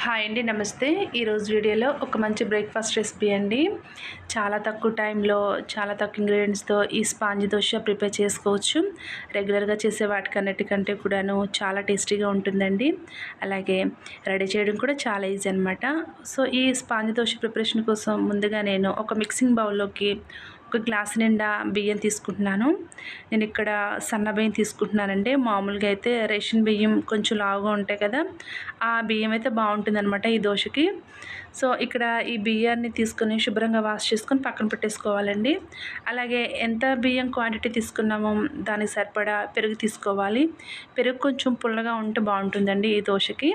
Hi అండి, నమస్తే. ఈరోజు వీడియోలో ఒక మంచి బ్రేక్ఫాస్ట్ రెసిపీ అండి. చాలా తక్కువ టైంలో చాలా తక్కువ ఇంగ్రీడియంట్స్తో ఈ స్పాంజ్ దోశ ప్రిపేర్ చేసుకోవచ్చు. రెగ్యులర్గా చేసే వాటికన్నిటికంటే కూడాను చాలా టేస్టీగా ఉంటుందండి. అలాగే రెడీ చేయడం కూడా చాలా ఈజీ అనమాట. సో ఈ స్పాంజ్ దోశ ప్రిపరేషన్ కోసం ముందుగా నేను ఒక మిక్సింగ్ బౌల్లోకి ఒక గ్లాస్ నిండా బియ్యం తీసుకుంటున్నాను. నేను ఇక్కడ సన్న బియ్యం తీసుకుంటున్నానండి. మామూలుగా అయితే రేషన్ బియ్యం కొంచెం లావుగా ఉంటాయి కదా, ఆ బియ్యం అయితే బాగుంటుందన్నమాట ఈ దోశకి. సో ఇక్కడ ఈ బియ్యాన్ని తీసుకొని శుభ్రంగా వాష్ చేసుకొని పక్కన పెట్టేసుకోవాలండి. అలాగే ఎంత బియ్యం క్వాంటిటీ తీసుకున్నామో దానికి సరిపడా పెరుగు తీసుకోవాలి. పెరుగు కొంచెం పుల్లగా ఉంటే బాగుంటుందండి ఈ దోశకి.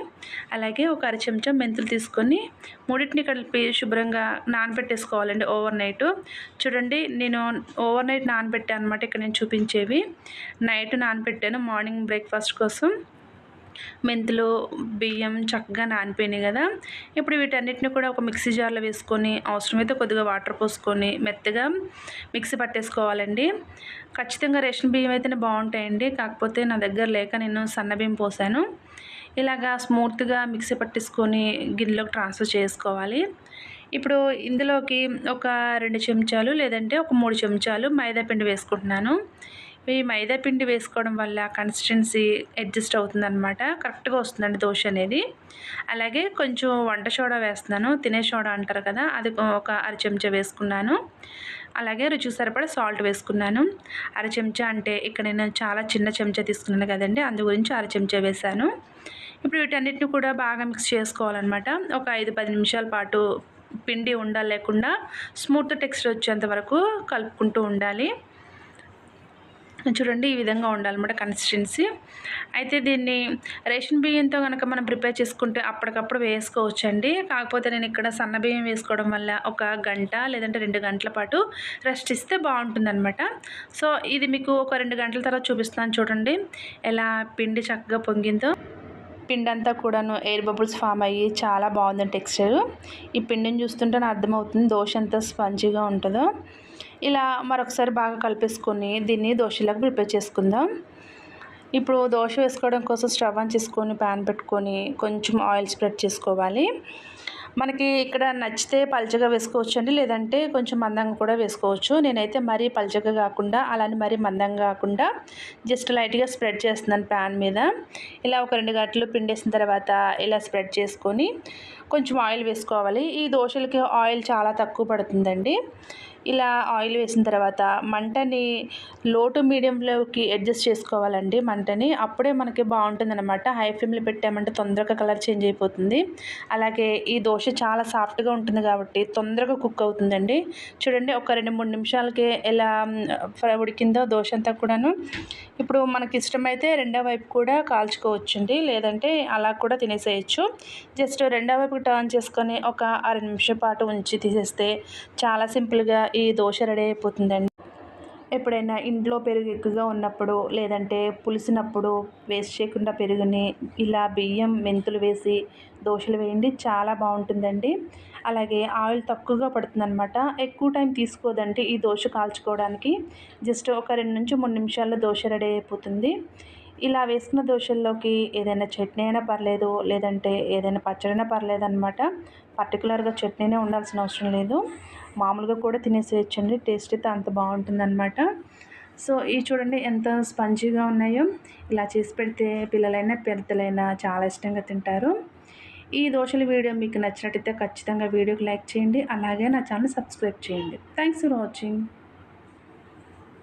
అలాగే ఒక అర చెంచా మెంతులు తీసుకొని మూడింటిని కలిపి శుభ్రంగా నానబెట్టేసుకోవాలండి ఓవర్ నైట్. చూడండి, నేను ఓవర్ నైట్ నానబెట్టాను అనమాట. ఇక్కడ నేను చూపించేవి నైట్ నానబెట్టాను మార్నింగ్ బ్రేక్ఫాస్ట్ కోసం. మెంతులు బియ్యం చక్కగా నానిపోయినాయి కదా. ఇప్పుడు వీటన్నిటిని కూడా ఒక మిక్సీ జార్లో వేసుకొని అవసరమైతే కొద్దిగా వాటర్ పోసుకొని మెత్తగా మిక్సీ పట్టేసుకోవాలండి. ఖచ్చితంగా రేషన్ బియ్యం అయితేనే బాగుంటాయండి, కాకపోతే నా దగ్గర లేక నేను సన్న బియ్యం పోసాను. ఇలాగా స్మూత్గా మిక్సీ పట్టేసుకొని గిన్నెలోకి ట్రాన్స్ఫర్ చేసుకోవాలి. ఇప్పుడు ఇందులోకి ఒక 2 చెంచాలు లేదంటే ఒక 3 చెంచాలు మైదా పిండి వేసుకుంటున్నాను. ఈ మైదా పిండి వేసుకోవడం వల్ల కన్సిస్టెన్సీ అడ్జస్ట్ అవుతుందన్నమాట, కరెక్ట్గా వస్తుందండి దోశ అనేది. అలాగే కొంచెం వంట సోడా వేస్తున్నాను, తినే సోడా అంటారు కదా, అది ఒక అర చెంచా వేసుకున్నాను. అలాగే రుచికి సరిపడా సాల్ట్ వేసుకున్నాను. అర చెంచా అంటే ఇక్కడ నేను చాలా చిన్న చెంచా తీసుకున్నాను కదండి, అందు గురించి అర చెంచా వేసాను. ఇప్పుడు వీటన్నిటిని కూడా బాగా మిక్స్ చేసుకోవాలన్నమాట. ఒక 5-10 నిమిషాల పాటు పిండి ఉండాలి లేకుండా స్మూత్ టెక్స్చర్ వచ్చేంత వరకు కలుపుకుంటూ ఉండాలి. చూడండి, ఈ విధంగా ఉండాలన్నమాట కన్సిస్టెన్సీ. అయితే దీన్ని రేషన్ బియ్యంతో కనుక మనం ప్రిపేర్ చేసుకుంటే అప్పటికప్పుడు వేసుకోవచ్చండి. కాకపోతే నేను ఇక్కడ సన్న బియ్యం వేసుకోవడం వల్ల ఒక గంట లేదంటే 2 గంటల పాటు రెస్ట్ ఇస్తే బాగుంటుందన్నమాట. సో ఇది మీకు ఒక 2 గంటల తర్వాత చూపిస్తాను. చూడండి ఎలా పిండి చక్కగా పొంగిందో. పిండి అంతా కూడాను ఎయిర్ బబుల్స్ ఫామ్ అయ్యి చాలా బాగుంది టెక్స్చర్. ఈ పిండిని చూస్తుంటే నాకు అర్థమవుతుంది దోశ ఎంత స్పంజీగా ఉంటుందో. ఇలా మరొకసారి బాగా కలిపేసుకొని దీన్ని దోశలకు ప్రిపేర్ చేసుకుందాం. ఇప్పుడు దోశ వేసుకోవడం కోసం స్టవ్ ఆన్ చేసుకొని ప్యాన్ పెట్టుకొని కొంచెం ఆయిల్ స్ప్రెడ్ చేసుకోవాలి. మనకి ఇక్కడ నచ్చితే పల్చగా వేసుకోవచ్చు అండి, లేదంటే కొంచెం మందంగా కూడా వేసుకోవచ్చు. నేనైతే మరీ పల్చగా కాకుండా అలానే మరీ మందంగా కాకుండా జస్ట్ లైట్గా స్ప్రెడ్ చేస్తున్నాను ప్యాన్ మీద. ఇలా ఒక 2 గంటలు పిండేసిన తర్వాత ఇలా స్ప్రెడ్ చేసుకొని కొంచెం ఆయిల్ వేసుకోవాలి. ఈ దోశలకి ఆయిల్ చాలా తక్కువ పడుతుందండి. ఇలా ఆయిల్ వేసిన తర్వాత మంటని లో టు మీడియంలోకి అడ్జస్ట్ చేసుకోవాలండి మంటని. అప్పుడే మనకి బాగుంటుందన్నమాట. హై ఫ్లేమ్లో పెట్టామంటే తొందరగా కలర్ చేంజ్ అయిపోతుంది. అలాగే ఈ దోశ చాలా సాఫ్ట్గా ఉంటుంది కాబట్టి తొందరగా కుక్ అవుతుందండి. చూడండి, ఒక 2-3 నిమిషాలకే ఎలా ఉడికిందో దోశ అంతా కూడాను. ఇప్పుడు మనకి ఇష్టమైతే రెండో వైపు కూడా కాల్చుకోవచ్చండి, లేదంటే అలా కూడా తినేసేయచ్చు. జస్ట్ రెండో వైపు టర్న్ చేసుకొని ఒక అర నిమిషం పాటు ఉంచి తీసేస్తే చాలా సింపుల్గా ఈ దోశ రెడీ అయిపోతుందండి. ఎప్పుడైనా ఇంట్లో పెరుగు ఎక్కువగా ఉన్నప్పుడు లేదంటే పులిసినప్పుడు వేస్ట్ చేయకుండా పెరుగుని ఇలా బియ్యం మెంతులు వేసి దోశలు వేయండి, చాలా బాగుంటుందండి. అలాగే ఆయిల్ తక్కువగా పడుతుందన్నమాట, ఎక్కువ టైం తీసుకోదండి ఈ దోశ కాల్చుకోవడానికి. జస్ట్ ఒక 2-3 నిమిషాల్లో దోశ రెడీ అయిపోతుంది. ఇలా వేసుకున్న దోశల్లోకి ఏదైనా చట్నీ అయినా పర్లేదు, లేదంటే ఏదైనా పచ్చడైనా పర్లేదు అనమాట. పర్టికులర్గా చట్నీనే ఉండాల్సిన అవసరం లేదు, మామూలుగా కూడా తినేసేయచ్చండి. టేస్ట్ అయితే అంత బాగుంటుందన్నమాట. సో ఇవి చూడండి ఎంత స్పంజీగా ఉన్నాయో. ఇలా చేసి పెడితే పిల్లలైనా పెద్దలైనా చాలా ఇష్టంగా తింటారు. ఈ దోశల వీడియో మీకు నచ్చినట్టయితే ఖచ్చితంగా వీడియోకి లైక్ చేయండి. అలాగే నా ఛానల్ సబ్స్క్రైబ్ చేయండి. Thanks for watching.